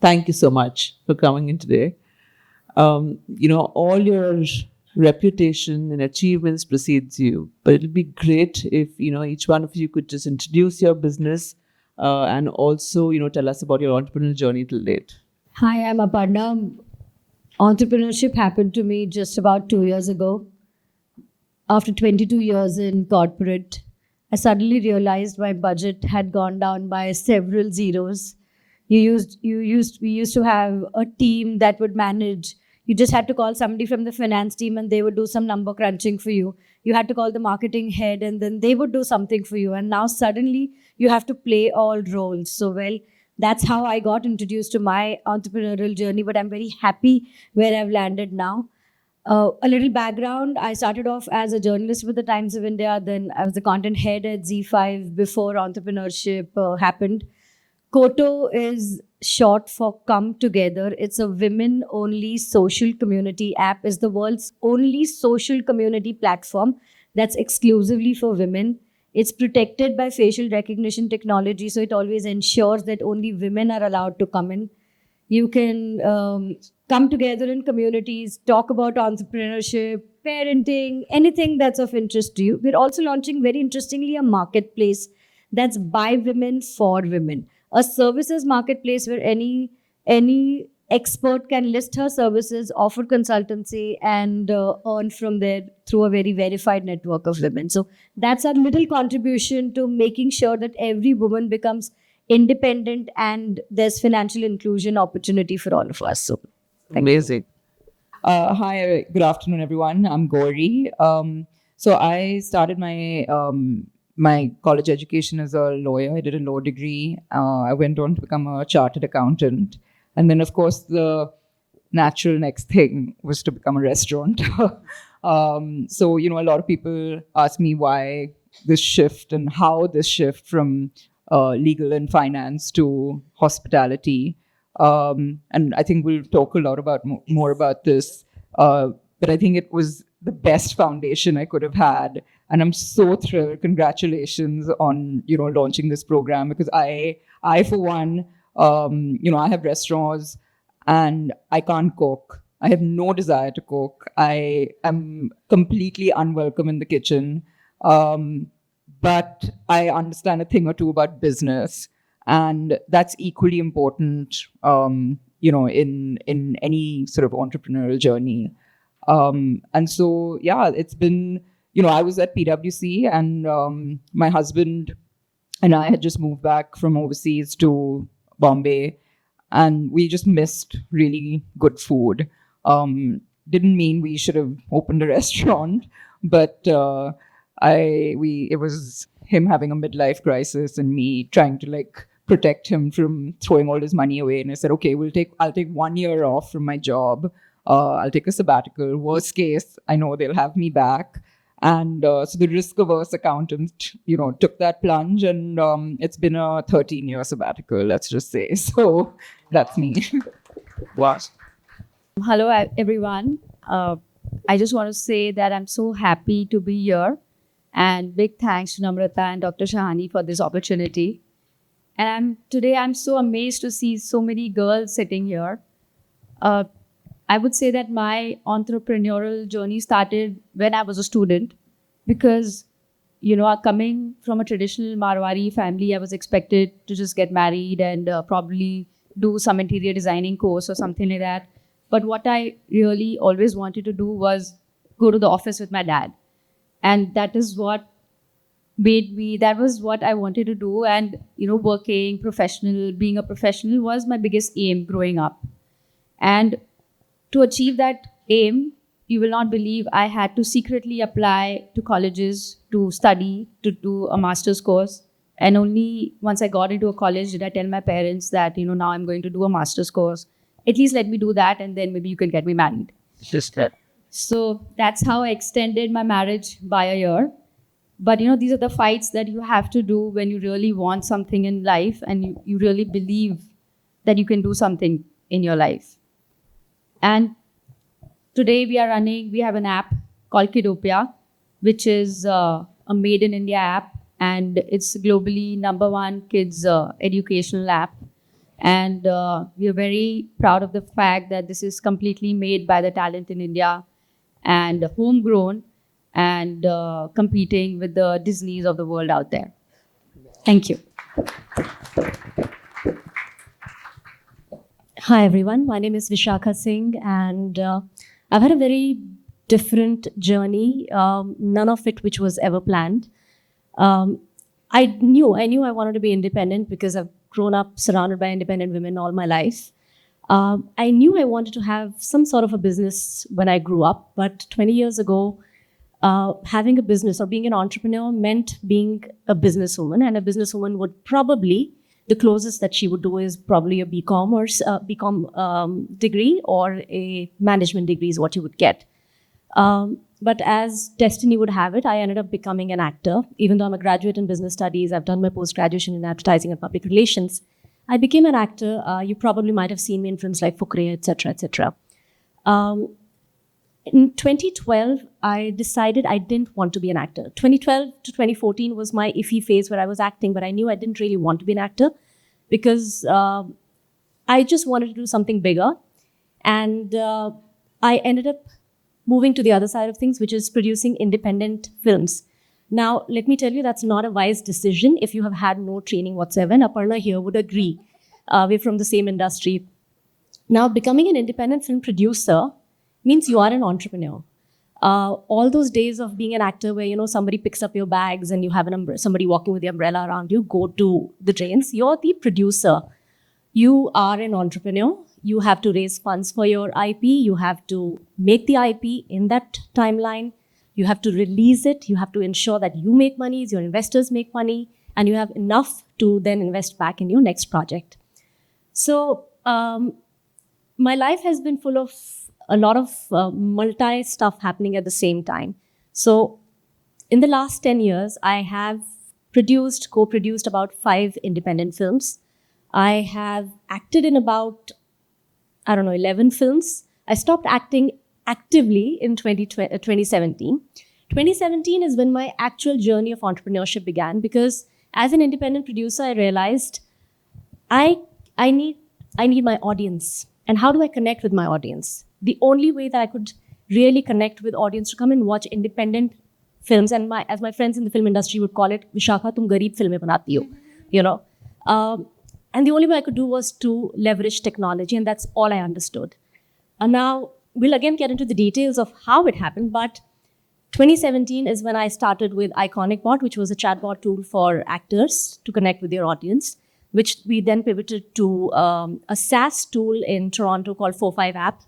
Thank you so much for coming in today. All your reputation and achievements precedes you, but it'll be great if, each one of you could just introduce your business and also, tell us about your entrepreneurial journey till date. Hi, I'm Aparna. Entrepreneurship happened to me just about 2 years ago. After 22 years in corporate, I suddenly realized my budget had gone down by several zeros. We used to have a team that would manage. You just had to call somebody from the finance team and they would do some number crunching for you. You had to call the marketing head and then they would do something for you. And now suddenly you have to play all roles. So, well, that's how I got introduced to my entrepreneurial journey, but I'm very happy where I've landed now. A little background, I started off as a journalist with the Times of India, then I was the content head at Z5 before entrepreneurship happened. Koto is short for Come Together. It's a women-only social community app. It's the world's only social community platform that's exclusively for women. It's protected by facial recognition technology, so it always ensures that only women are allowed to come in. You can come together in communities, talk about entrepreneurship, parenting, anything that's of interest to you. We're also launching, very interestingly, a marketplace that's by women for women. A services marketplace where any expert can list her services, offer consultancy, and earn from there through a very verified network of women. So that's our little contribution to making sure that every woman becomes independent and there's financial inclusion opportunity for all of us. So thank you. Amazing. Hi, good afternoon, everyone. I'm Gauri. So I started my college education as a lawyer. I did a law degree. I went on to become a chartered accountant. And then, of course, the natural next thing was to become a restaurateur. So, a lot of people ask me why this shift and how this shift from legal and finance to hospitality. And I think we'll talk a lot about more about this. But I think it was the best foundation I could have had. And I'm so thrilled. Congratulations on, launching this program, because I for one, I have restaurants and I can't cook. I have no desire to cook. I am completely unwelcome in the kitchen. But I understand a thing or two about business. And that's equally important, in any sort of entrepreneurial journey. And so, it's been, I was at PwC and my husband and I had just moved back from overseas to Bombay, and we just missed really good food. Didn't mean we should have opened a restaurant, but it was him having a midlife crisis and me trying to protect him from throwing all his money away. And I said, okay, I'll take 1 year off from my job. I'll take a sabbatical. Worst case, I know they'll have me back. And so the risk-averse accountant, took that plunge, and it's been a 13-year sabbatical, let's just say. So that's me. Wow. Hello, everyone. I just want to say that I'm so happy to be here. And big thanks to Namrata and Dr. Shahani for this opportunity. And today I'm so amazed to see so many girls sitting here. I would say that my entrepreneurial journey started when I was a student, because, coming from a traditional Marwari family, I was expected to just get married and probably do some interior designing course or something like that. But what I really always wanted to do was go to the office with my dad. And that was what I wanted to do. And, being a professional was my biggest aim growing up. And to achieve that aim, you will not believe I had to secretly apply to colleges to study, to do a master's course. And only once I got into a college did I tell my parents that, now I'm going to do a master's course. At least let me do that and then maybe you can get me married. Just that. So that's how I extended my marriage by a year. But, these are the fights that you have to do when you really want something in life and you really believe that you can do something in your life. And today we have an app called Kidopia, which is a made in India app, and it's globally #1 kids educational app. And we are very proud of the fact that this is completely made by the talent in India and homegrown and competing with the Disneys of the world out there. Thank you. Hi, everyone. My name is Vishakha Singh, and I've had a very different journey, none of it which was ever planned. I knew I wanted to be independent because I've grown up surrounded by independent women all my life. I knew I wanted to have some sort of a business when I grew up, but 20 years ago, having a business or being an entrepreneur meant being a businesswoman, and a businesswoman would probably, the closest that she would do is probably a BCom or BCom degree, or a management degree is what you would get. But as destiny would have it, I ended up becoming an actor. Even though I'm a graduate in business studies, I've done my post-graduation in advertising and public relations. I became an actor. You probably might have seen me in films like Fukre, etc., etc. In 2012, I decided I didn't want to be an actor. 2012 to 2014 was my iffy phase where I was acting, but I knew I didn't really want to be an actor because I just wanted to do something bigger. And I ended up moving to the other side of things, which is producing independent films. Now, let me tell you, that's not a wise decision if you have had no training whatsoever. And Aparna here would agree. We're from the same industry. Now, becoming an independent film producer means you are an entrepreneur. All those days of being an actor where, somebody picks up your bags and you have somebody walking with the umbrella around you, go to the drains. You're the producer. You are an entrepreneur. You have to raise funds for your IP. You have to make the IP in that timeline. You have to release it. You have to ensure that you make money, your investors make money, and you have enough to then invest back in your next project. So my life has been full of a lot of multi stuff happening at the same time. So in the last 10 years, I have co-produced about 5 independent films. I have acted in about 11 films. I stopped acting actively in 2017. 2017 is when my actual journey of entrepreneurship began, because as an independent producer, I realized I need my audience. And how do I connect with my audience? The only way that I could really connect with audience to come and watch independent films, and as my friends in the film industry would call it, Vishakha, tum gareeb filmein banati ho, And the only way I could do was to leverage technology, and that's all I understood. And now, we'll again get into the details of how it happened, but 2017 is when I started with Iconic Bot, which was a chatbot tool for actors to connect with their audience, which we then pivoted to a SaaS tool in Toronto called 45 App,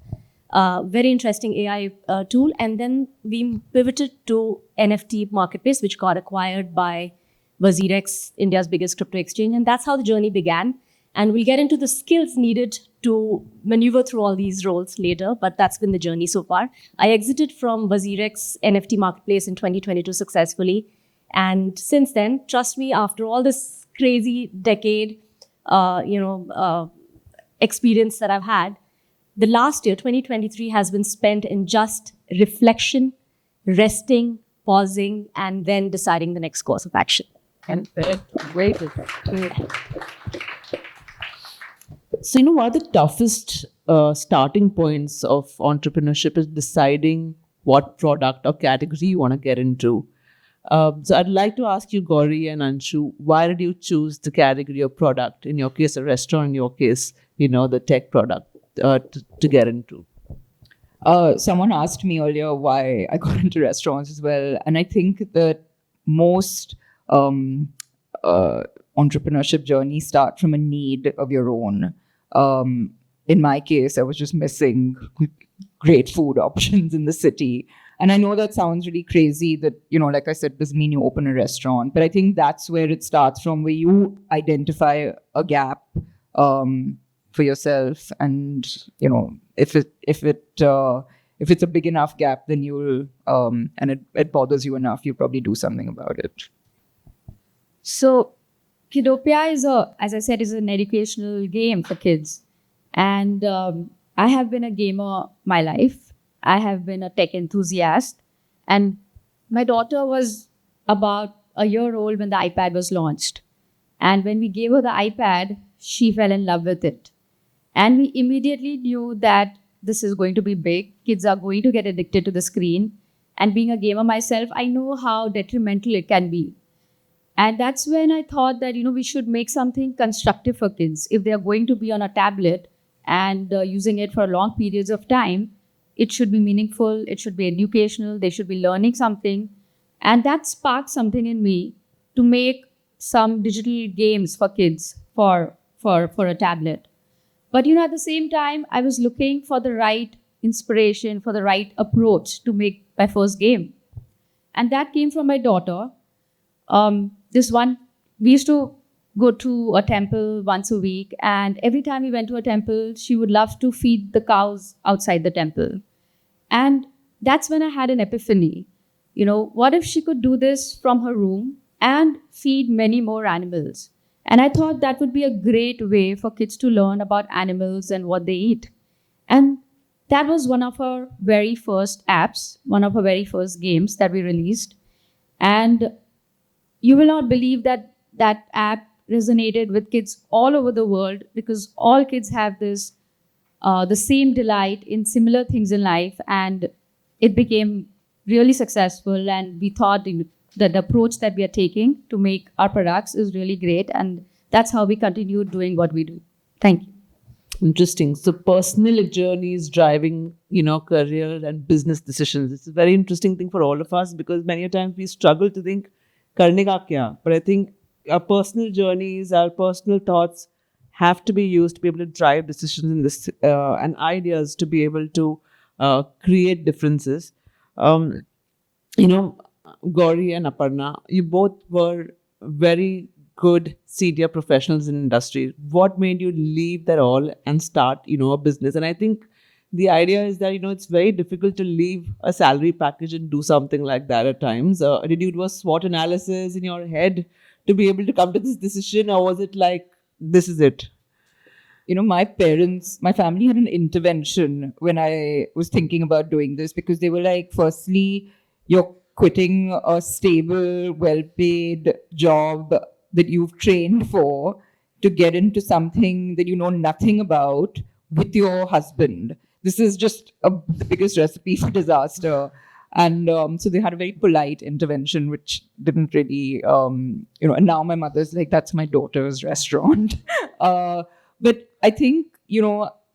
very interesting AI tool. And then we pivoted to NFT marketplace, which got acquired by WazirX, India's biggest crypto exchange. And that's how the journey began. And we'll get into the skills needed to maneuver through all these roles later, but that's been the journey so far. I exited from WazirX NFT marketplace in 2022 successfully. And since then, trust me, after all this crazy decade, experience that I've had, the last year, 2023, has been spent in just reflection, resting, pausing, and then deciding the next course of action. And great. So, one of the toughest starting points of entrepreneurship is deciding what product or category you want to get into. So I'd like to ask you, Gauri and Anshu, why did you choose the category of product? In your case, a restaurant. In your case, the tech product to get into. Someone asked me earlier why I got into restaurants as well. And I think that most entrepreneurship journeys start from a need of your own. In my case, I was just missing great food options in the city. And I know that sounds really crazy that, like I said, doesn't mean you open a restaurant. But I think that's where it starts from, where you identify a gap for yourself. And, if it's a big enough gap, then you'll, and it bothers you enough, you'll probably do something about it. So Kidopia as I said, is an educational game for kids. And I have been a gamer my life. I have been a tech enthusiast. And my daughter was about a year old when the iPad was launched. And when we gave her the iPad, she fell in love with it. And we immediately knew that this is going to be big. Kids are going to get addicted to the screen. And being a gamer myself, I know how detrimental it can be. And that's when I thought that, we should make something constructive for kids. If they are going to be on a tablet and using it for long periods of time, it should be meaningful, it should be educational, they should be learning something. And that sparked something in me to make some digital games for kids for a tablet. But at the same time, I was looking for the right inspiration, for the right approach to make my first game. And that came from my daughter. We used to go to a temple once a week, and every time we went to a temple, she would love to feed the cows outside the temple. And that's when I had an epiphany. What if she could do this from her room and feed many more animals? And I thought that would be a great way for kids to learn about animals and what they eat. And that was one of our very first apps, one of our very first games that we released. And you will not believe that that app resonated with kids all over the world, because all kids have this the same delight in similar things in life, and it became really successful. And we thought that the approach that we are taking to make our products is really great, and that's how we continue doing what we do. Thank you. Interesting. So personal journeys driving, career and business decisions. It's a very interesting thing for all of us, because many times we struggle to think, karne ka kya? But I think our personal journeys, our personal thoughts have to be used to be able to drive decisions in this and ideas to be able to create differences. Gauri and Aparna, you both were very good senior professionals in industry. What made you leave that all and start, a business? And I think the idea is that, it's very difficult to leave a salary package and do something like that at times. Did you do a SWOT analysis in your head to be able to come to this decision, or was it like, this is it? My family had an intervention when I was thinking about doing this, because they were like, firstly, you're quitting a stable, well-paid job that you've trained for to get into something that you know nothing about with your husband. This is just the biggest recipe for disaster. And so they had a very polite intervention, which didn't really, and now my mother's like, that's my daughter's restaurant. But I think,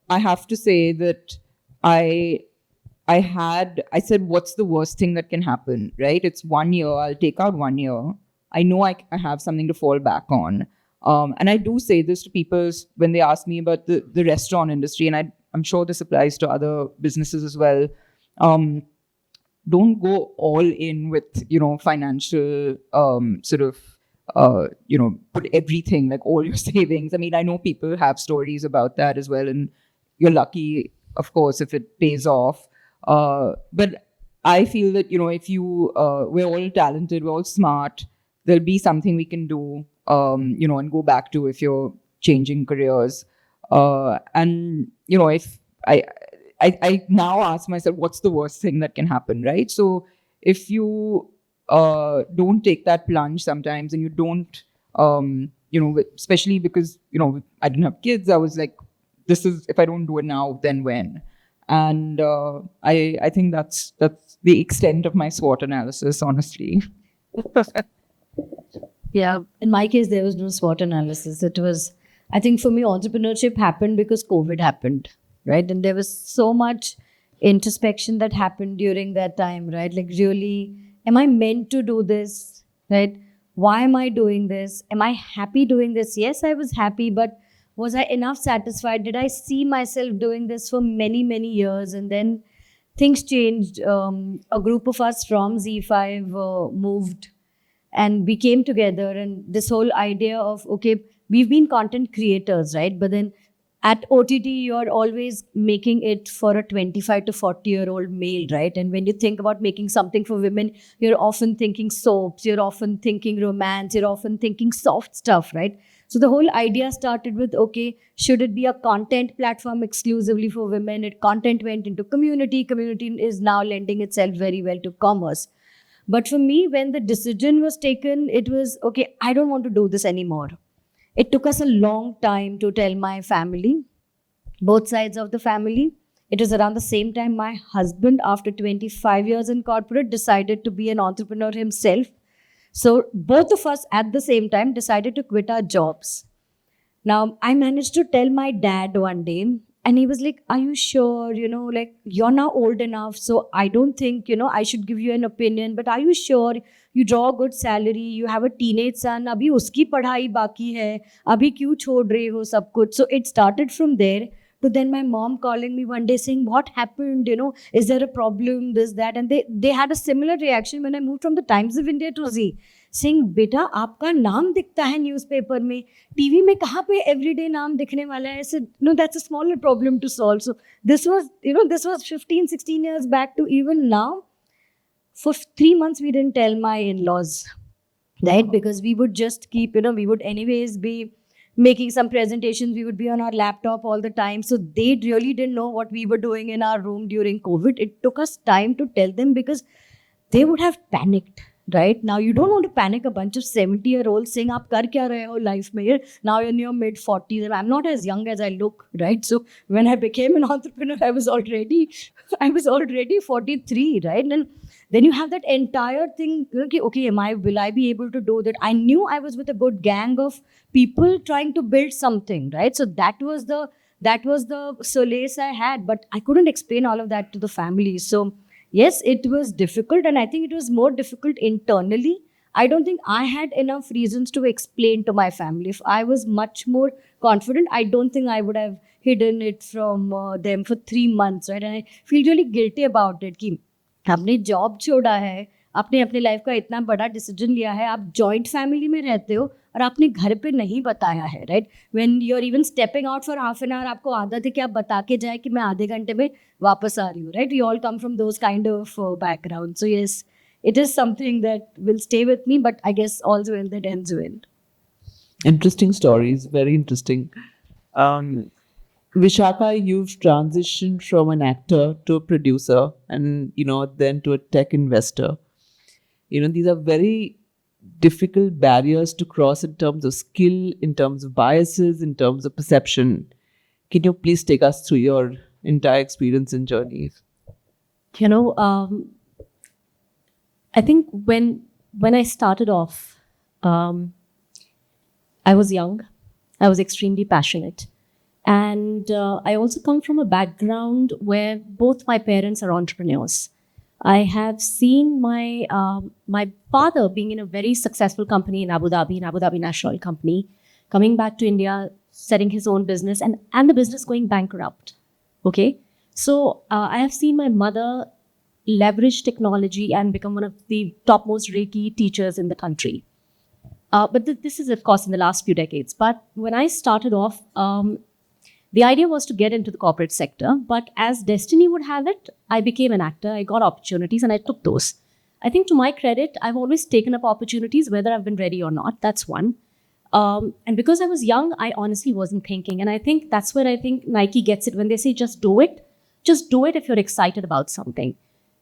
I have to say that I said, what's the worst thing that can happen, right? It's 1 year. I'll take out 1 year. I know I have something to fall back on. And I do say this to people when they ask me about the restaurant industry, and I'm sure this applies to other businesses as well. Don't go all in with, financial put everything, like all your savings. I mean, I know people have stories about that as well, and you're lucky, of course, if it pays off. But I feel that, if we're all talented, we're all smart, there'll be something we can do, and go back to if you're changing careers. And, if I now ask myself, what's the worst thing that can happen, right? So if you don't take that plunge sometimes, and you don't, especially because, I didn't have kids, I was like, this is, if I don't do it now, then when? And I think that's the extent of my SWOT analysis, honestly. Yeah, in my case, there was no SWOT analysis. It was, I think for me, entrepreneurship happened because COVID happened, right? And there was so much introspection that happened during that time, right? Like, really, am I meant to do this, right? Why am I doing this? Am I happy doing this? Yes, I was happy, but was I enough satisfied? Did I see myself doing this for many, many years? And then things changed. A group of us from Z5 moved, and we came together, and this whole idea of, okay, we've been content creators, right? But then at OTT, you're always making it for a 25 to 40-year-old male, right? And when you think about making something for women, you're often thinking soaps, you're often thinking romance, you're often thinking soft stuff, right? So the whole idea started with, okay, should it be a content platform exclusively for women? Content went into community. Community is now lending itself very well to commerce. But for me, when the decision was taken, it was, okay, I don't want to do this anymore. It took us a long time to tell my family, both sides of the family. It was around the same time my husband, after 25 years in corporate, decided to be an entrepreneur himself. So both of us at the same time decided to quit our jobs. Now, I managed to tell my dad one day, and he was like, "Are you sure? Like, you're now old enough, so I don't think, I should give you an opinion, but are you sure? You draw a good salary, you have a teenage son, abhi uski padhai baki hai, abhi kyun chhod rahe ho sab kuch?" So it started from there. To then my mom calling me one day saying, "What happened? Is there a problem? This, that." And they had a similar reaction when I moved from the Times of India to Z, saying, "बेटा आपका नाम दिखता है newspaper में, TV में कहाँ पे everyday नाम दिखने वाला है?" I said, "No, that's a smaller problem to solve." So this was 15, 16 years back to even now. For 3 months, we didn't tell my in-laws, right? Because we would just keep, we would anyways be making some presentations. We would be on our laptop all the time. So they really didn't know what we were doing in our room during COVID. It took us time to tell them because they would have panicked. Right now, you don't want to panic a bunch of 70-year-olds saying, "Aap kar kya rahe ho life mein?" Now you're in your mid 40s, and I'm not as young as I look, right? So when I became an entrepreneur, I was already 43, right? And then you have that entire thing. Okay, will I be able to do that? I knew I was with a good gang of people trying to build something, right? So that was the solace I had, but I couldn't explain all of that to the family. So yes, it was difficult, and I think it was more difficult internally. I don't think I had enough reasons to explain to my family. If I was much more confident, I don't think I would have hidden it from them for 3 months, right? And I feel really guilty about it कि आपने job छोड़ा है, आपने अपने life का इतना बड़ा decision लिया है, आप जॉइंट फैमिली में रहते हो और आपने घर पे नहीं बताया है, right? When you are even stepping out for half an hour, आपको आदत है कि आप बता के जाए कि मैं आधे घंटे में वापस आ रही हूँ, right? We all come from those kind of background. So yes, it is something that will stay with me, but I guess all's well that ends well. Interesting stories, very interesting. Vishaka, you've transitioned from an actor to a producer and, then to a tech investor. These are very difficult barriers to cross in terms of skill, in terms of biases, in terms of perception. Can you please take us through your entire experience and journey? I think when I started off, I was young. I was extremely passionate. And I also come from a background where both my parents are entrepreneurs. I have seen my father being in a very successful company in Abu Dhabi National Oil Company, coming back to India, setting his own business, and the business going bankrupt. Okay? So I have seen my mother leverage technology and become one of the topmost Reiki teachers in the country. But this is, of course, in the last few decades. But when I started off, the idea was to get into the corporate sector. But as destiny would have it, I became an actor. I got opportunities and I took those. I think to my credit, I've always taken up opportunities, whether I've been ready or not. That's one. And because I was young, I honestly wasn't thinking. And I think that's where I think Nike gets it when they say, just do it. Just do it if you're excited about something.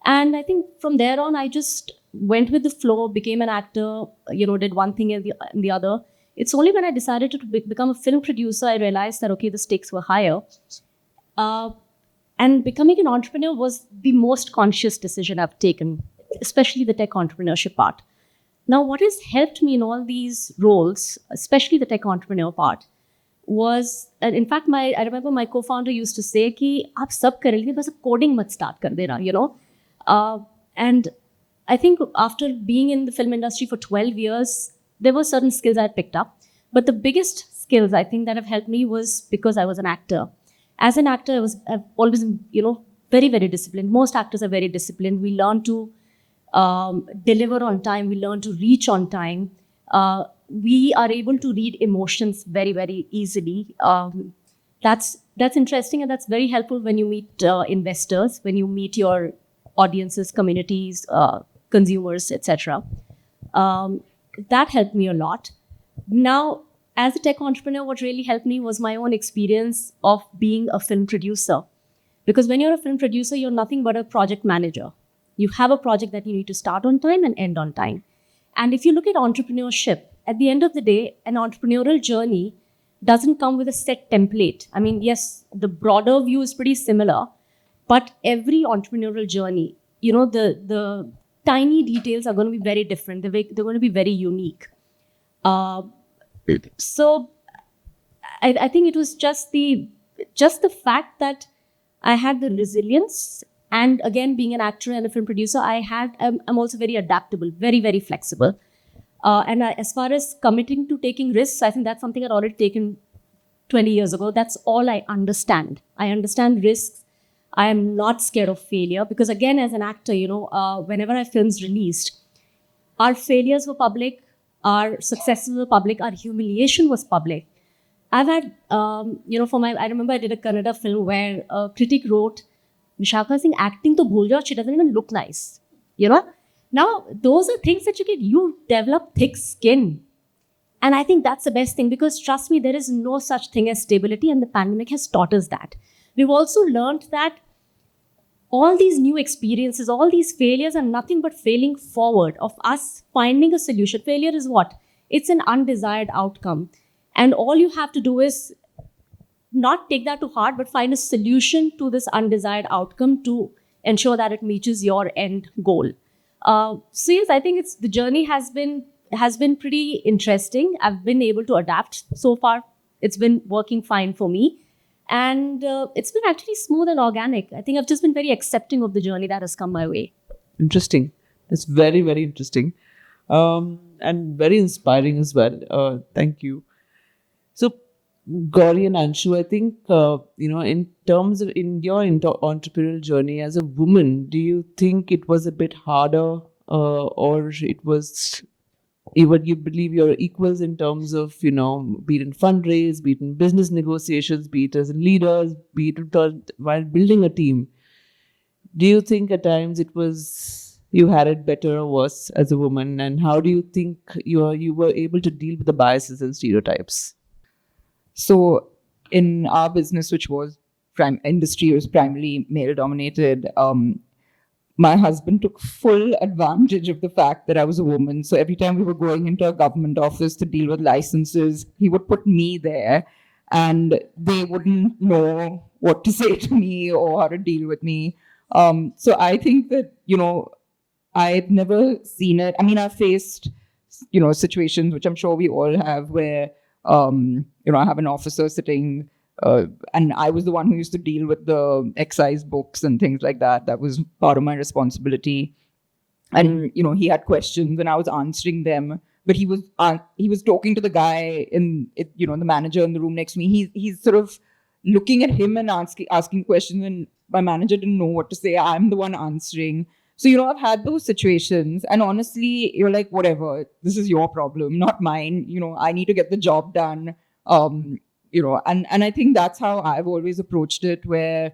And I think from there on, I just went with the flow, became an actor, did one thing and the other. It's only when I decided to become a film producer, I realized that, okay, the stakes were higher. And becoming an entrepreneur was the most conscious decision I've taken, especially the tech entrepreneurship part. Now, what has helped me in all these roles, especially the tech entrepreneur part, was, in fact, I remember my co-founder used to say कि आप सब कर लीजिए, बस coding मत start कर देना, And I think after being in the film industry for 12 years, there were certain skills I had picked up. But the biggest skills I think that have helped me was because I was an actor. As an actor, I've always been, very, very disciplined. Most actors are very disciplined. We learn to deliver on time. We learn to reach on time. We are able to read emotions very, very easily. That's interesting, and that's very helpful when you meet investors, when you meet your audiences, communities, consumers, etc. That helped me a lot. Now, as a tech entrepreneur, what really helped me was my own experience of being a film producer. Because when you're a film producer, you're nothing but a project manager. You have a project that you need to start on time and end on time. And if you look at entrepreneurship, at the end of the day, an entrepreneurial journey doesn't come with a set template. I mean, yes, the broader view is pretty similar, but every entrepreneurial journey, the tiny details are going to be very different. They're going to be very unique. So I think it was just the fact that I had the resilience, and again, being an actor and a film producer, I'm also very adaptable, very, very flexible. As far as committing to taking risks, I think that's something I'd already taken 20 years ago. That's all I understand. I understand risks. I am not scared of failure because, again, as an actor, whenever our films released, our failures were public, our successes were public, our humiliation was public. I've had, I remember I did a Kannada film where a critic wrote, Vishakha Singh acting to bhul jao, she doesn't even look nice. Now, those are things that you develop thick skin. And I think that's the best thing because trust me, there is no such thing as stability, and the pandemic has taught us that. We've also learned that all these new experiences, all these failures are nothing but failing forward of us finding a solution. Failure is what? It's an undesired outcome. And all you have to do is not take that to heart, but find a solution to this undesired outcome to ensure that it meets your end goal. So yes, I think the journey has been pretty interesting. I've been able to adapt so far. It's been working fine for me. And it's been actually smooth and organic. I think I've just been very accepting of the journey that has come my way. Interesting. That's very, very interesting. And very inspiring as well. Thank you. So, Gauri and Anshu, I think, in terms of in your entrepreneurial journey as a woman, do you think it was a bit harder or it was, you believe you're equals in terms of, be it in fundraise, be it in business negotiations, be it as leaders, be it while building a team? Do you think at times you had it better or worse as a woman? And how do you think you were able to deal with the biases and stereotypes? So in our business, which was industry was primarily male dominated, my husband took full advantage of the fact that I was a woman. So every time we were going into a government office to deal with licenses, he would put me there and they wouldn't know what to say to me or how to deal with me. So I think that, I've never seen it. I mean, I've faced, situations, which I'm sure we all have, where, I have an officer sitting and I was the one who used to deal with the excise books and things like that. That was part of my responsibility. And, he had questions and I was answering them. But he was talking to the guy the manager in the room next to me. He's sort of looking at him and asking questions, and my manager didn't know what to say. I'm the one answering. So, I've had those situations, and honestly, you're like, whatever, this is your problem, not mine. I need to get the job done. And I think that's how I've always approached it, where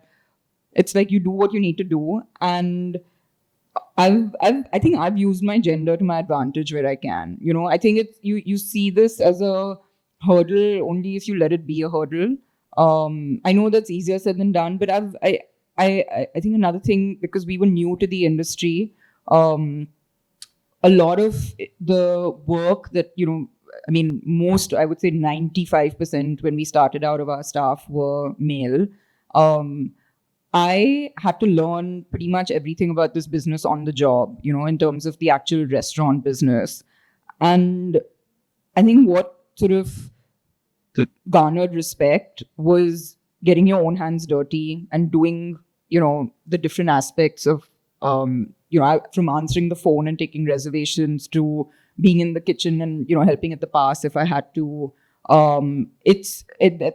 it's like you do what you need to do. And I think I've used my gender to my advantage where I can. I think it's you see this as a hurdle only if you let it be a hurdle. I know that's easier said than done, but I think another thing, because we were new to the industry, a lot of the work that, most, I would say 95% when we started out of our staff were male. I had to learn pretty much everything about this business on the job, in terms of the actual restaurant business. And I think what sort of garnered respect was getting your own hands dirty and doing, the different aspects of, from answering the phone and taking reservations to being in the kitchen and, helping at the pass if I had to. I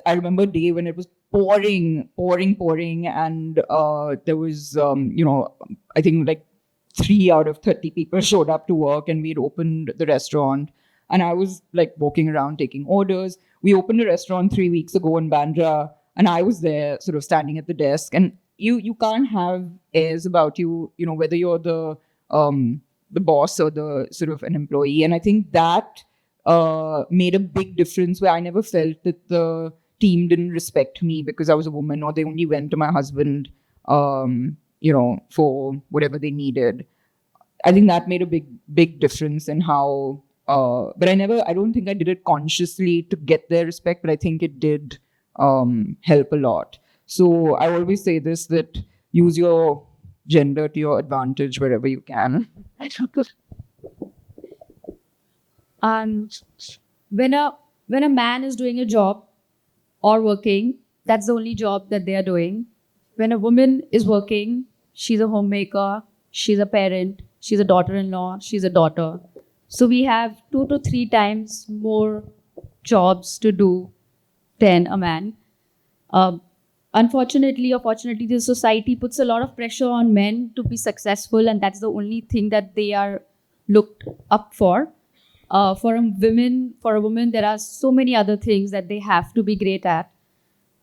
remember a day when it was pouring, and there was, I think like 3 out of 30 people showed up to work, and we'd opened the restaurant. And I was like walking around taking orders. We opened a restaurant 3 weeks ago in Bandra, and I was there sort of standing at the desk. And you can't have airs about you, whether you're the boss or the sort of an employee. And I think that made a big difference, where I never felt that the team didn't respect me because I was a woman, or they only went to my husband, for whatever they needed. I think that made a big difference in how But I don't think I did it consciously to get their respect, but I think it did help a lot. So I always say this, that use your gender to your advantage wherever you can. And when a man is doing a job or working, that's the only job that they are doing. When a woman is working, she's a homemaker, she's a parent, she's a daughter-in-law, she's a daughter. So we have 2 to 3 times more jobs to do than a man. Unfortunately or fortunately, the society puts a lot of pressure on men to be successful, and that's the only thing that they are looked up for. For a woman, there are so many other things that they have to be great at.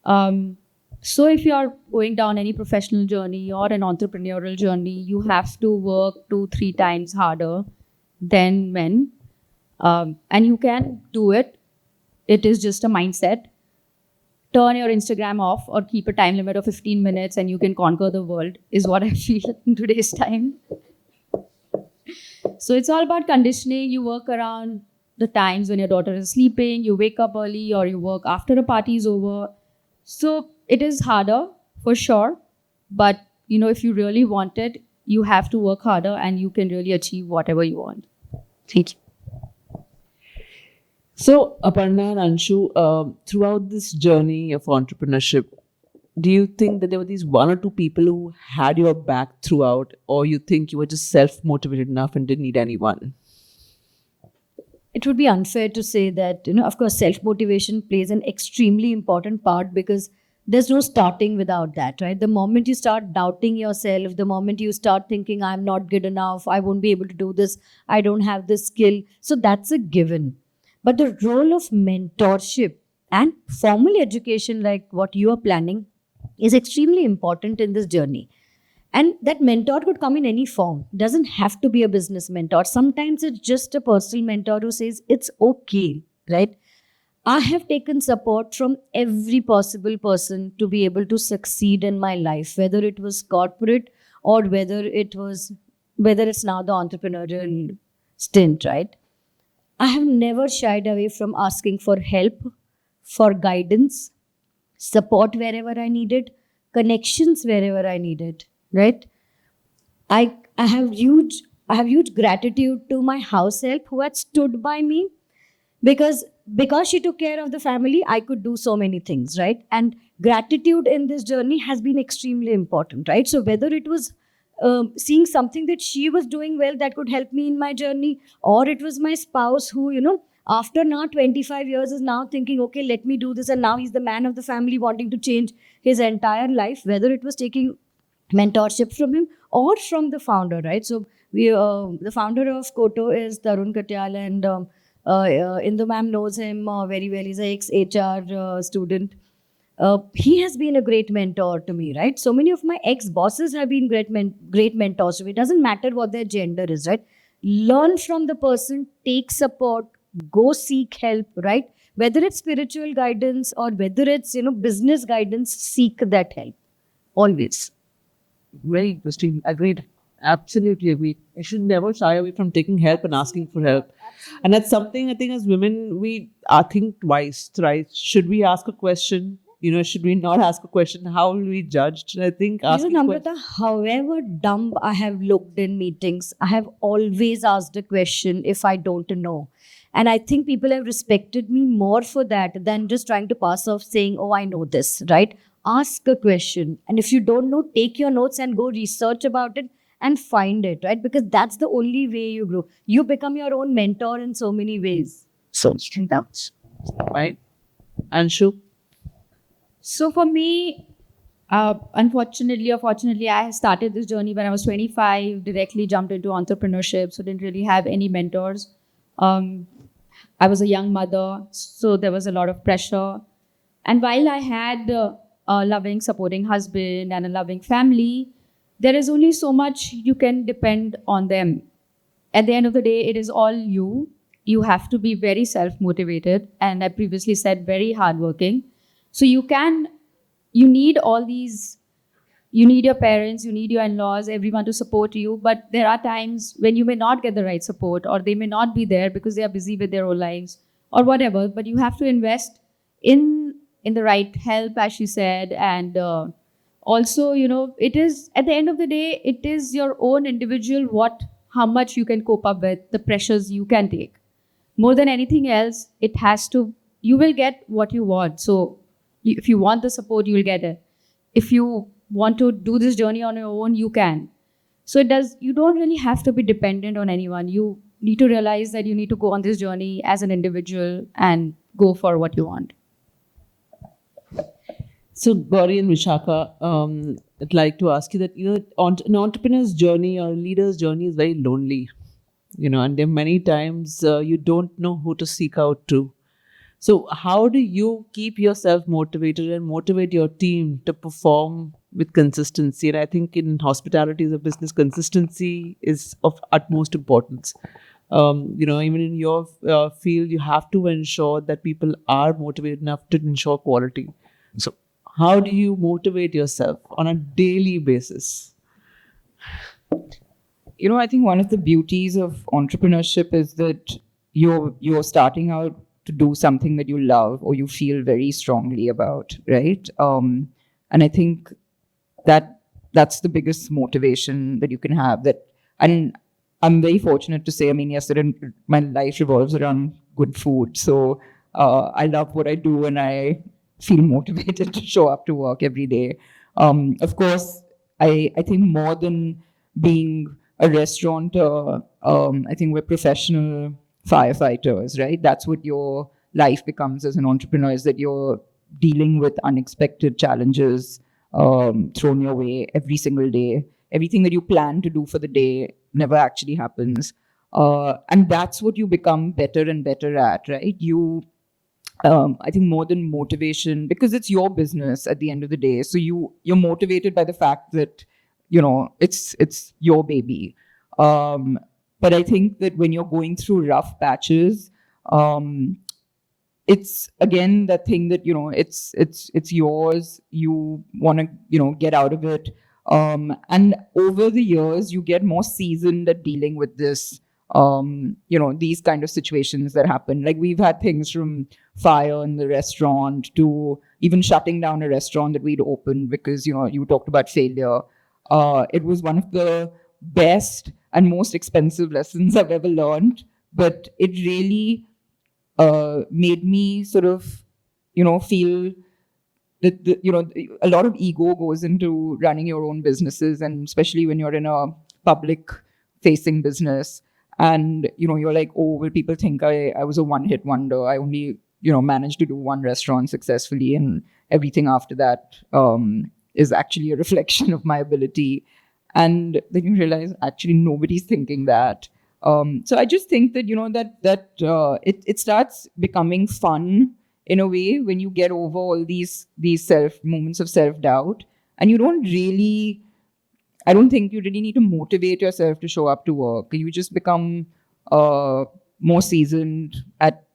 So if you are going down any professional journey or an entrepreneurial journey, you have to work 2-3 times harder than men. And you can do it. It is just a mindset. Turn your Instagram off or keep a time limit of 15 minutes and you can conquer the world, is what I feel in today's time. So it's all about conditioning. You work around the times when your daughter is sleeping, you wake up early, or you work after a party is over. So it is harder for sure. But if you really want it, you have to work harder and you can really achieve whatever you want. Thank you. So, Aparna and Anshu, throughout this journey of entrepreneurship, do you think that there were these 1 or 2 people who had your back throughout, or you think you were just self-motivated enough and didn't need anyone? It would be unfair to say that, of course, self-motivation plays an extremely important part, because there's no starting without that, right? The moment you start doubting yourself, the moment you start thinking, I'm not good enough, I won't be able to do this, I don't have this skill. So that's a given. But the role of mentorship and formal education, like what you are planning, is extremely important in this journey. And that mentor could come in any form. It doesn't have to be a business mentor. Sometimes it's just a personal mentor who says, it's okay, right? I have taken support from every possible person to be able to succeed in my life, whether it was corporate or whether it's now the entrepreneurial stint, right? I have never shied away from asking for help, for guidance, support wherever I needed, connections wherever I needed, right? I have huge gratitude to my house help who had stood by me, because she took care of the family, I could do so many things, right? And gratitude in this journey has been extremely important, right? So whether it was seeing something that she was doing well that could help me in my journey, or it was my spouse who, after now 25 years is now thinking, okay, let me do this, and now he's the man of the family wanting to change his entire life, whether it was taking mentorship from him or from the founder, right? So the founder of Koto is Tarun Katyal, and Indu ma'am knows him very well. He's an ex-HR student. He has been a great mentor to me, right? So many of my ex-bosses have been great mentors to me. It doesn't matter what their gender is, right? Learn from the person, take support, go seek help, right? Whether it's spiritual guidance or whether it's, business guidance, seek that help. Always. Very interesting. Agreed. Absolutely agreed. I should never shy away from taking help and asking for help. And that's something I think as women, we think twice, right? Should we ask a question? Should we not ask a question? How will we be judged? I think asking Namrata, however dumb I have looked in meetings, I have always asked a question if I don't know. And I think people have respected me more for that than just trying to pass off saying, oh, I know this, right? Ask a question. And if you don't know, take your notes and go research about it and find it, right? Because that's the only way you grow. You become your own mentor in so many ways. So that's right. Anshu? So for me, unfortunately or fortunately, I started this journey when I was 25, directly jumped into entrepreneurship, so didn't really have any mentors. I was a young mother, so there was a lot of pressure. And while I had a loving, supporting husband and a loving family, there is only so much you can depend on them. At the end of the day, it is all you. You have to be very self-motivated, and I previously said very hardworking. So you need all these you need your parents, you need your in-laws, everyone to support you. But there are times when you may not get the right support, or they may not be there because they are busy with their own lives or whatever. But you have to invest in the right help, as she said. And also, it is, at the end of the day, it is your own individual how much you can cope up with, the pressures you can take. More than anything else, you will get what you want. So if you want the support, you will get it. If you want to do this journey on your own, you can. So you don't really have to be dependent on anyone. You need to realize that you need to go on this journey as an individual and go for what you want. So, Gauri and Vishaka, I'd like to ask you that, an entrepreneur's journey or a leader's journey is very lonely, and there are many times you don't know who to seek out to. So, how do you keep yourself motivated and motivate your team to perform with consistency? And I think in hospitality as a business, consistency is of utmost importance. Even in your field, you have to ensure that people are motivated enough to ensure quality. So, how do you motivate yourself on a daily basis? I think one of the beauties of entrepreneurship is that you're starting out to do something that you love or you feel very strongly about, right? And I think that's the biggest motivation that you can have. And I'm very fortunate to say, yesterday my life revolves around good food. So I love what I do, and I feel motivated to show up to work every day. Of course, I think more than being a restaurateur, I think we're professional firefighters, right? That's what your life becomes as an entrepreneur, is that you're dealing with unexpected challenges thrown your way every single day. Everything that you plan to do for the day never actually happens. And that's what you become better and better at, right? I think more than motivation, because it's your business at the end of the day. So you're motivated by the fact that, it's your baby. But I think that when you're going through rough patches, it's again that thing that, it's yours. You want to, get out of it. And over the years, you get more seasoned at dealing with this, these kind of situations that happen. Like we've had things from fire in the restaurant to even shutting down a restaurant that we'd opened because, you talked about failure. It was one of the best and most expensive lessons I've ever learned, but it really made me sort of, feel that, a lot of ego goes into running your own businesses, and especially when you're in a public facing business. And, you're like, oh, will people think I was a one-hit wonder? I only, managed to do one restaurant successfully, and everything after that is actually a reflection of my ability. And then you realize, actually, nobody's thinking that. So I just think that, it starts becoming fun in a way when you get over all these moments of self-doubt. And I don't think you really need to motivate yourself to show up to work. You just become more seasoned at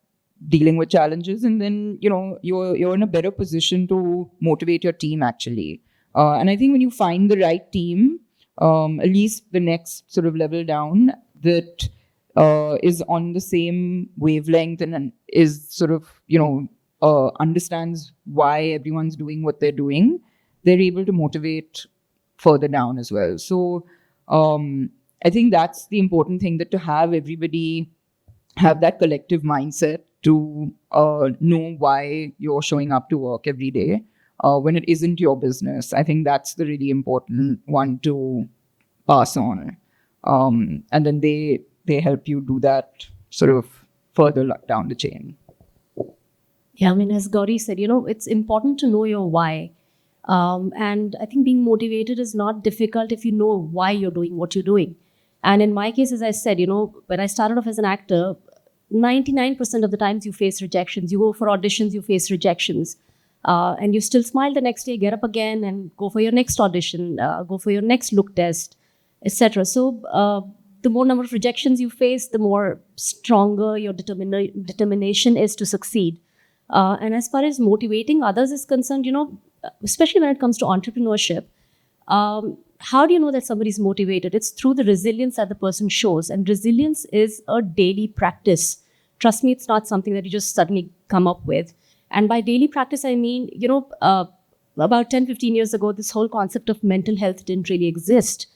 dealing with challenges, and then you're in a better position to motivate your team actually. And I think when you find the right team, at least the next sort of level down, that is on the same wavelength and is sort of understands why everyone's doing what they're doing, they're able to motivate further down as well. So I think that's the important thing, that to have everybody have that collective mindset to know why you're showing up to work every day when it isn't your business. I think that's the really important one to pass on. And then they help you do that sort of further down the chain. Yeah, as Gauri said, it's important to know your why. And I think being motivated is not difficult if you know why you're doing what you're doing. And in my case, as I said, when I started off as an actor, 99% of the times you face rejections. You go for auditions, you face rejections. And you still smile the next day, get up again and go for your next audition, go for your next look test, etc. So the more number of rejections you face, the more stronger your determination is to succeed. And as far as motivating others is concerned, especially when it comes to entrepreneurship, How do you know that somebody's motivated? It's through the resilience that the person shows. And resilience is a daily practice. Trust me, it's not something that you just suddenly come up with. And by daily practice, I mean, about 10, 15 years ago, this whole concept of mental health didn't really exist.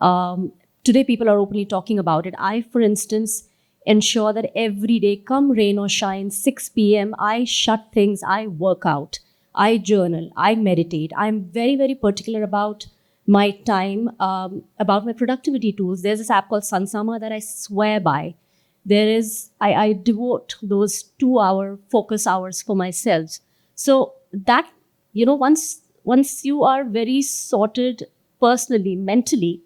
Today, people are openly talking about it. I, for instance, ensure that every day, come rain or shine, 6 p.m., I shut things, I work out, I journal, I meditate. I'm very, very particular about my time, about my productivity tools. There's this app called Sansama that I swear by. I devote those 2-hour focus hours for myself. So that, once you are very sorted personally, mentally,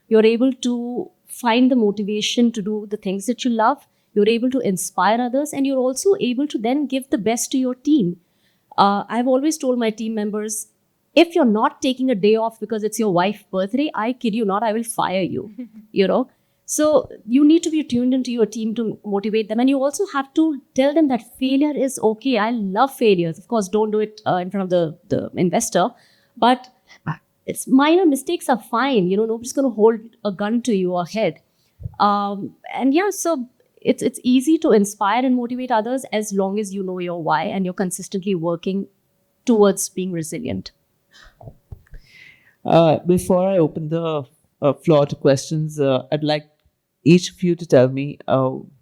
you're able to find the motivation to do the things that you love. You're able to inspire others, and you're also able to then give the best to your team. I've always told my team members, if you're not taking a day off because it's your wife's birthday, I kid you not, I will fire you, So you need to be tuned into your team to motivate them. And you also have to tell them that failure is okay. I love failures. Of course, don't do it in front of the investor. But it's minor mistakes are fine. Nobody's going to hold a gun to your head. So it's easy to inspire and motivate others as long as you know your why and you're consistently working towards being resilient. Before I open the floor to questions, I'd like each of you to tell me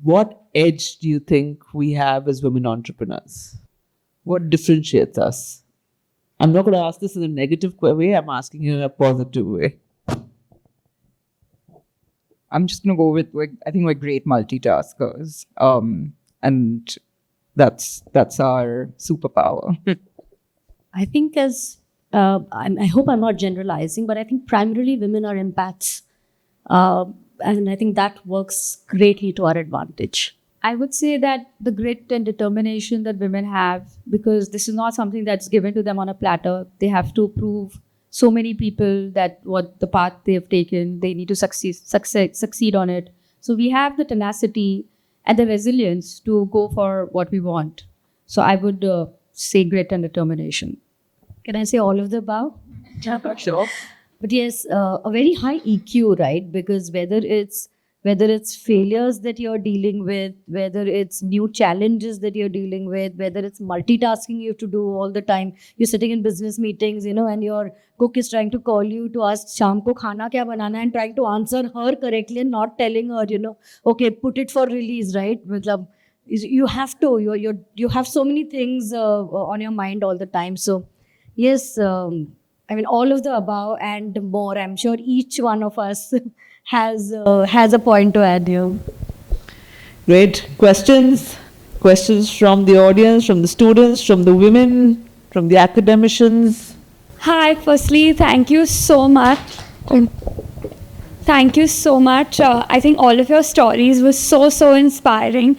what edge do you think we have as women entrepreneurs? What differentiates us? I'm not going to ask this in a negative way. I'm asking you in a positive way. I'm just going to go with, I think we're great multitaskers. And that's our superpower. I think I hope I'm not generalizing, but I think primarily women are empaths. And I think that works greatly to our advantage. I would say that the grit and determination that women have, because this is not something that's given to them on a platter. They have to prove so many people that what the path they have taken, they need to succeed on it. So we have the tenacity and the resilience to go for what we want. So I would say grit and determination. Can I say all of the above? Sure. But yes, a very high EQ, right? Because whether it's failures that you're dealing with, whether it's new challenges that you're dealing with, whether it's multitasking you have to do all the time. You're sitting in business meetings, and your cook is trying to call you to ask Sham ko khana kya banana and trying to answer her correctly and not telling her, okay, put it for release, right? You have to. You have so many things on your mind all the time. So yes, all of the above and more. I'm sure each one of us has a point to add here. Great. Questions? Questions from the audience, from the students, from the women, from the academicians? Hi, firstly, thank you so much. Thank you so much. I think all of your stories were so inspiring.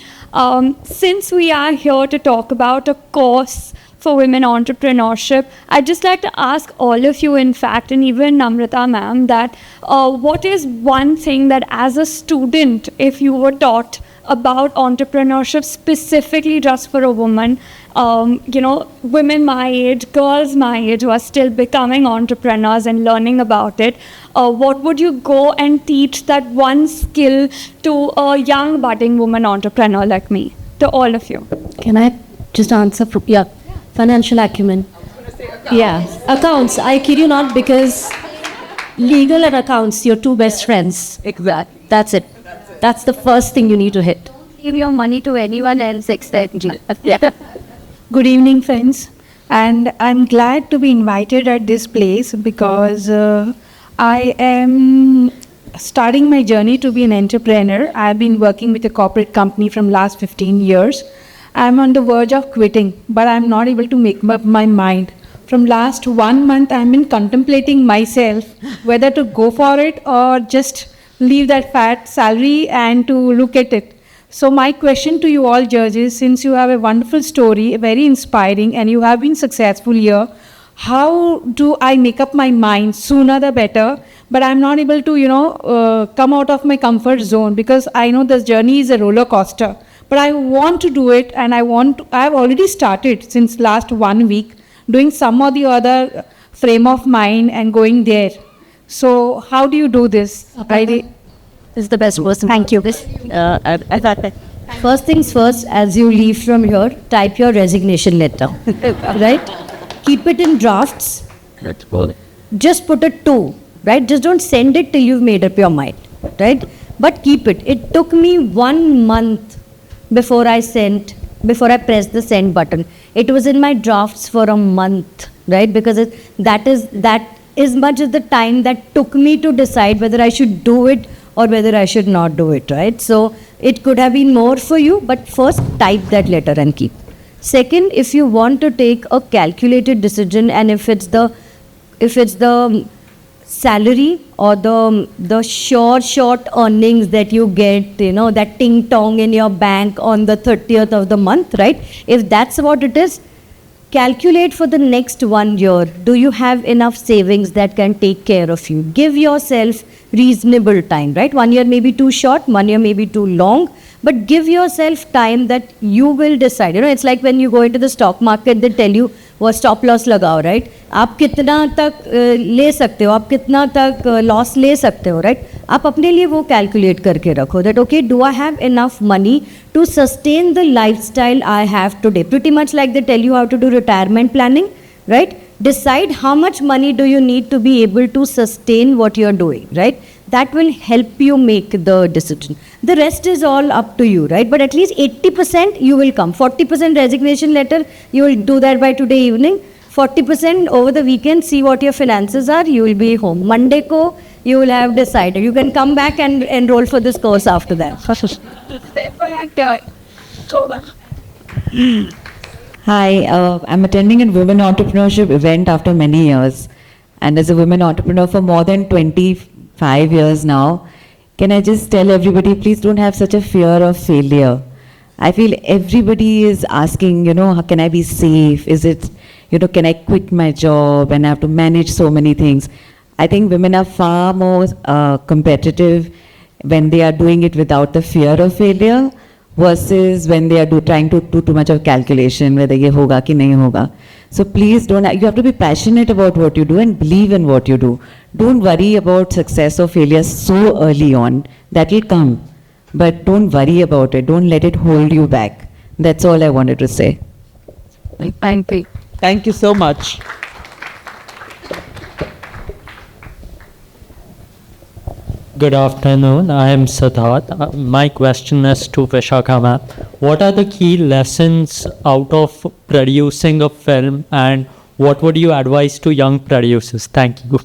Since we are here to talk about a course for women entrepreneurship, I'd just like to ask all of you, in fact, and even Namrata ma'am, that what is one thing that as a student, if you were taught about entrepreneurship specifically just for a woman, women my age, girls my age who are still becoming entrepreneurs and learning about it, what would you go and teach that one skill to a young budding woman entrepreneur like me, to all of you? Can I just answer? Financial acumen. Yeah, accounts. I kid you not, because legal and accounts, your two best friends. Exactly. That's it. That's the first thing you need to hit. Give your money to anyone else except me. Good evening, friends. And I'm glad to be invited at this place because I am starting my journey to be an entrepreneur. I've been working with a corporate company from last 15 years. I'm on the verge of quitting, but I'm not able to make up my mind. From last 1 month, I've been contemplating myself whether to go for it or just leave that fat salary and to look at it. So my question to you all judges, since you have a wonderful story, very inspiring, and you have been successful here, how do I make up my mind? Sooner the better, but I'm not able to, come out of my comfort zone, because I know this journey is a roller coaster. But I want to do it, and I've already started since last 1 week, doing some or the other frame of mind and going there. So how do you do this? Is the best person. Thank you. First things first, as you leave from here, type your resignation letter. Right? Keep it in drafts. Just put a 2, right? Just don't send it till you've made up your mind, right? But keep it. It took me 1 month before I pressed the send button. It was in my drafts for a month, right? Because that is much of the time that took me to decide whether I should do it or whether I should not do it, right? So it could have been more for you, but first type that letter and keep. Second, if you want to take a calculated decision, and if it's the salary or the short earnings that you get, that ting tong in your bank on the 30th of the month, right? If that's what it is, calculate for the next 1 year. Do you have enough savings that can take care of you? Give yourself reasonable time, right? 1 year may be too short, 1 year may be too long, but give yourself time that you will decide. It's like when you go into the stock market, they tell you वो stop loss लगाओ, right? आप कितना तक ले सकते हो, आप कितना तक loss ले सकते हो, right? आप अपने लिए वो calculate करके रखो that okay, do I have enough money to sustain the lifestyle I have today? Pretty much like they tell you how to do retirement planning, right? Decide how much money do you need to be able to sustain what you're doing, right? That will help you make the decision. The rest is all up to you, right? But at least 80% you will come. 40% resignation letter, you will do that by today evening. 40% over the weekend, see what your finances are, you will be home. Monday ko, you will have decided. You can come back and enroll for this course after that. Hi, I'm attending a Women Entrepreneurship event after many years. And as a women entrepreneur for more than 25 years now, can I just tell everybody, please don't have such a fear of failure. I feel everybody is asking, how can I be safe? Is it, can I quit my job and I have to manage so many things? I think women are far more competitive when they are doing it without the fear of failure versus when they are trying to do too much of calculation, whether ye hoga ki nahi hoga. So please you have to be passionate about what you do and believe in what you do. Don't worry about success or failure so early on. That will come. But don't worry about it. Don't let it hold you back. That's all I wanted to say. Thank you. Thank you so much. Good afternoon. I am Siddharth. My question is to Vishakha ma'am. What are the key lessons out of producing a film, and what would you advise to young producers? Thank you.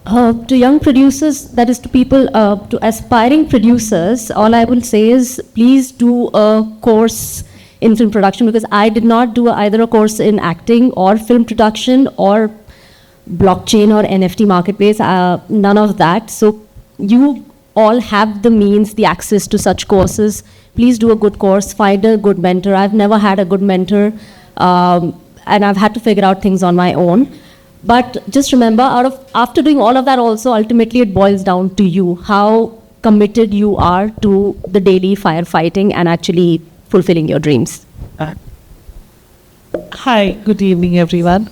To young producers, that is to people, to aspiring producers, all I will say is please do a course in film production, because I did not do either a course in acting or film production or blockchain or NFT marketplace, none of that. So you all have the means, the access to such courses. Please do a good course, find a good mentor. I've never had a good mentor, and I've had to figure out things on my own. But just remember, after doing all of that also, ultimately it boils down to you, how committed you are to the daily firefighting and actually fulfilling your dreams. Hi, good evening, everyone.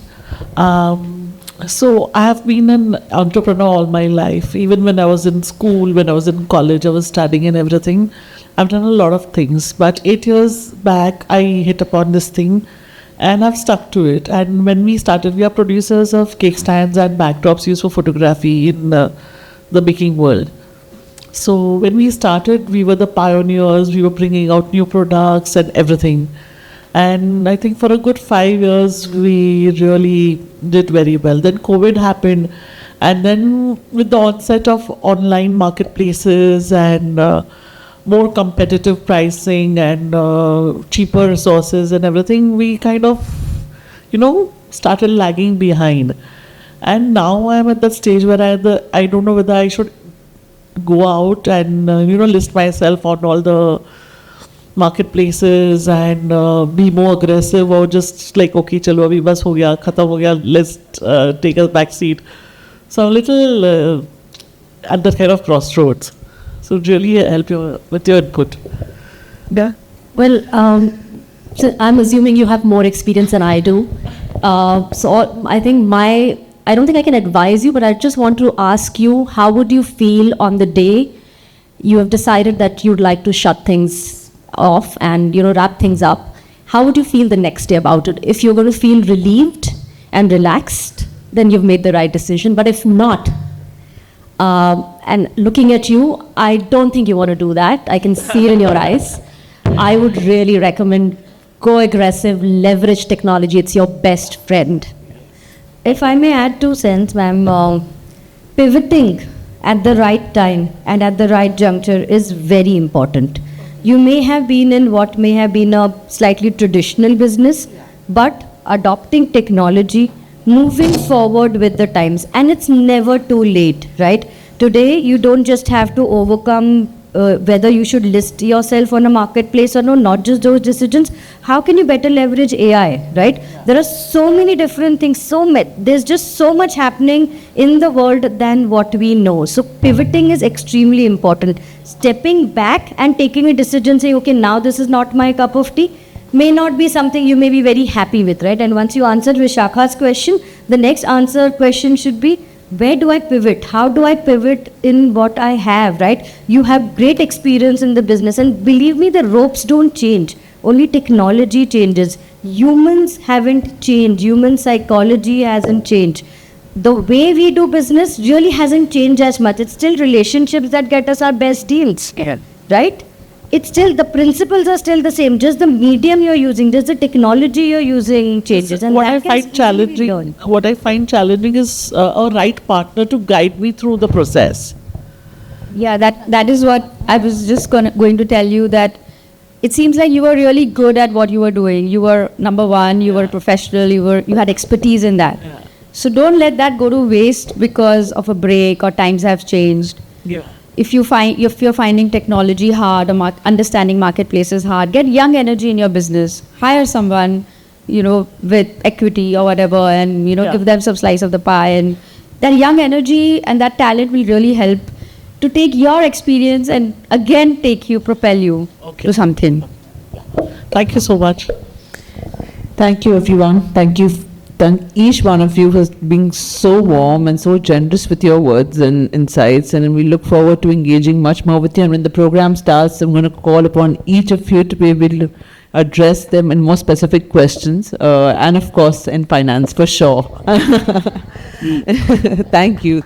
So I have been an entrepreneur all my life. Even when I was in school, when I was in college, I was studying and everything. I've done a lot of things. But 8 years back, I hit upon this thing and I've stuck to it. And when we started, we are producers of cake stands and backdrops used for photography in the baking world. So when we started, we were the pioneers. We were bringing out new products and everything. And I think for a good 5 years, we really did very well. Then COVID happened. And then with the onset of online marketplaces and more competitive pricing and cheaper resources and everything, we kind of, started lagging behind. And now I'm at that stage where I don't know whether I should go out and, list myself on all the marketplaces and be more aggressive, or just like, okay, chalo abhi bas ho gaya, khatam ho gaya, let's take a back seat. So I'm a little at that kind of crossroads. So really help you with your input. Yeah. Well, so I'm assuming you have more experience than I do. So I think my I don't think I can advise you, but I just want to ask you, how would you feel on the day you have decided that you'd like to shut things off and, wrap things up? How would you feel the next day about it? If you're going to feel relieved and relaxed, then you've made the right decision. But if not, and looking at you, I don't think you want to do that. I can see it in your eyes. I would really recommend go aggressive, leverage technology. It's your best friend. If I may add 2 cents, ma'am, pivoting at the right time and at the right juncture is very important. You may have been in what may have been a slightly traditional business, but adopting technology, moving forward with the times, and it's never too late, right? Today, you don't just have to overcome whether you should list yourself on a marketplace or no, not just those decisions. How can you better leverage AI, right? There are so many different things, there's just so much happening in the world than what we know. So pivoting is extremely important. Stepping back and taking a decision saying, okay, now this is not my cup of tea, may not be something you may be very happy with, right? And once you answered Vishakha's question, the next question should be, where do I pivot? How do I pivot in what I have, right? You have great experience in the business, and believe me, the ropes don't change. Only technology changes. Humans haven't changed. Human psychology hasn't changed. The way we do business really hasn't changed as much. It's still relationships that get us our best deals, right? It's still, the principles are still the same. Just the medium you're using, just the technology you're using changes. And what I find challenging is a right partner to guide me through the process. Yeah, that is what I was just going to tell you, that it seems like you were really good at what you were doing. You were number one, you were professional, you had expertise in that. Yeah. So don't let that go to waste because of a break or times have changed. Yeah. If you're finding technology hard or understanding marketplaces hard, get young energy in your business. Hire someone, with equity or whatever, and give them some slice of the pie. And that young energy and that talent will really help to take your experience and again propel you to something. Thank you so much. Thank you, everyone. Thank each one of you for being so warm and so generous with your words and insights. And we look forward to engaging much more with you. And when the program starts, I'm going to call upon each of you to be able to address them in more specific questions. And of course, in finance, for sure. Thank you.